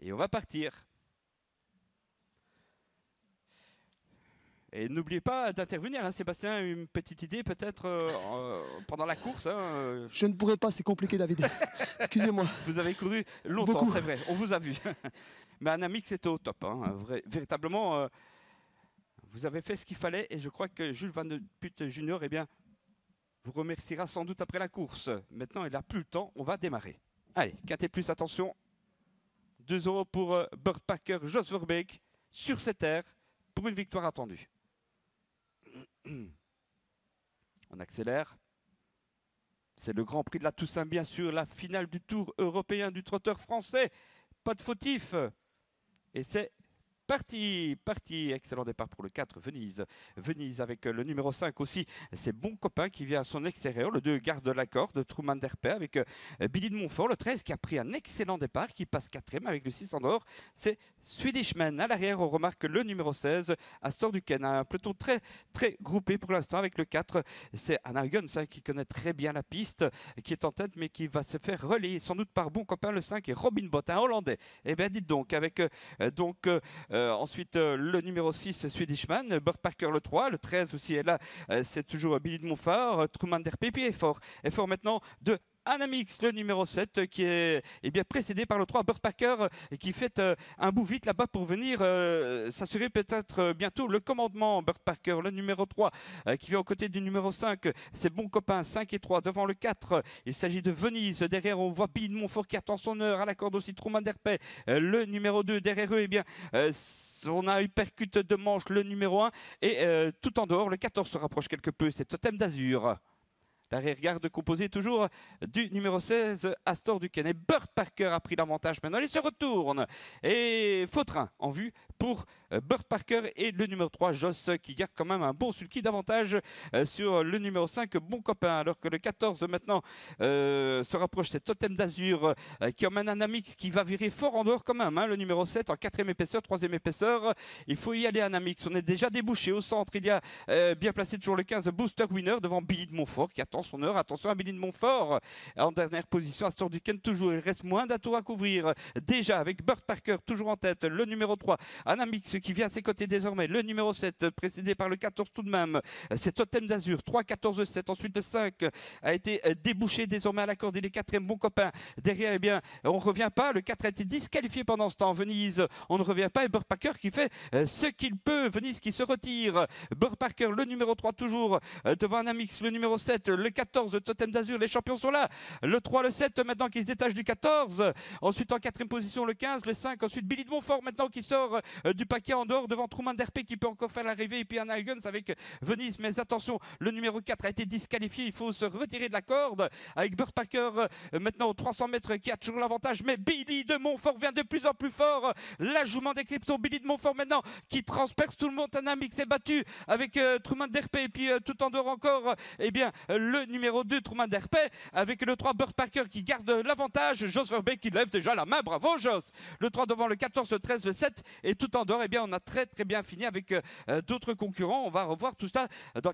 Et on va partir. Et n'oubliez pas d'intervenir, hein, Sébastien, une petite idée peut-être pendant la course. Hein, Je ne pourrais pas, c'est compliqué, David. Excusez-moi. Vous avez couru longtemps, Beaucoup. c'est vrai, on vous a vu. Mais Anamix était au top. Hein, véritablement, vous avez fait ce qu'il fallait et je crois que Jules Van de Putte Junior, eh bien, vous remerciera sans doute après la course. Maintenant, il n'a plus le temps, on va démarrer. Allez, quintet plus, attention. 2 € pour Burt Parker, Jos Verbeek, sur cette terre, pour une victoire attendue. On accélère. C'est le Grand Prix de la Toussaint, bien sûr, la finale du Tour européen du trotteur français. Pas de fautif. Et c'est parti. Excellent départ pour le 4, Venise. Venise avec le numéro 5 aussi, c'est Bon Copain qui vient à son extérieur. Le 2 garde la corde, Truman Derpé avec Billy de Montfort. Le 13 qui a pris un excellent départ, qui passe 4e avec le 6 en or. C'est Swedishman. À l'arrière, on remarque le numéro 16, Astor Duquesne. Un peloton très groupé pour l'instant avec le 4. C'est Anna Huggins qui connaît très bien la piste, qui est en tête, mais qui va se faire relayer sans doute par Bon Copain, le 5, et Robin Bott, un Hollandais. Eh bien, dites donc, avec ensuite, le numéro 6, Swedishman, Burt Parker le 3, le 13 aussi est là, c'est toujours Billy de Montfort, Truman Derpé, puis Effort maintenant de Anamix, le numéro 7, qui est bien précédé par le 3, Burt Parker, qui fait un bout vite là-bas pour venir s'assurer peut-être bientôt le commandement. Burt Parker, le numéro 3, qui vient aux côtés du numéro 5, c'est Bon Copain, 5 et 3 devant le 4. Il s'agit de Venise. Derrière, on voit Billy de Montfort qui attend son heure. À la corde aussi, Truman Derpé, le numéro 2. Derrière eux, eh bien, on a eu percute de manche, le numéro 1. Et tout en dehors, le 14 se rapproche quelque peu. C'est Totem d'Azur. L'arrière-garde composé toujours du numéro 16, Astor Duquesne. Et Burt Parker a pris l'avantage maintenant. Il se retourne. Et Vautrin en vue pour Burt Parker et le numéro 3, Joss, qui garde quand même un bon sulky d'avantage sur le numéro 5, Bon Copain. Alors que le 14 maintenant se rapproche, c'est Totem d'Azur qui emmène un Amix qui va virer fort en dehors quand même. Hein, le numéro 7 en 4e épaisseur, 3e épaisseur. Il faut y aller, un Amix. On est déjà débouché au centre. Il y a bien placé toujours le 15, Booster Winner devant Billy de Montfort qui attend son heure. Attention à Billy de Montfort en dernière position. Astor Duquesne toujours. Il reste moins d'un tour à couvrir. Déjà avec Burt Parker toujours en tête. Le numéro 3, Anamix qui vient à ses côtés désormais. Le numéro 7 précédé par le 14 tout de même. C'est Totem d'Azur. 3, 14, 7. Ensuite le 5 a été débouché désormais à la corde. Il est 4e, Bon Copain. Derrière, eh bien, on ne revient pas. Le 4 a été disqualifié pendant ce temps. Venise, on ne revient pas. Et Burt Parker qui fait ce qu'il peut. Venise qui se retire. Burt Parker, le numéro 3 toujours devant Anamix. Le numéro 7, le 14 de Totem d'Azur, les champions sont là. Le 3, le 7 maintenant qui se détache du 14. Ensuite en 4e position le 15, le 5. Ensuite Billy de Montfort maintenant qui sort du paquet en dehors devant Truman Derpé qui peut encore faire l'arrivée. Et puis Anna Huggins avec Venise. Mais attention, le numéro 4 a été disqualifié. Il faut se retirer de la corde avec Burt Parker maintenant aux 300 mètres qui a toujours l'avantage. Mais Billy de Montfort vient de plus en plus fort. L'ajouement d'exception. Billy de Montfort maintenant qui transperce tout le monde. Anamix est battu avec Truman Derpé. Et puis tout en dehors encore, eh bien, le numéro 2, Truman Derpé, avec le 3, Burt Parker qui garde l'avantage. Jos Verbeek qui lève déjà la main. Bravo, Jos. Le 3 devant le 14, le 13, le 7. Et tout en dehors, eh bien, on a très bien fini avec d'autres concurrents. On va revoir tout ça dans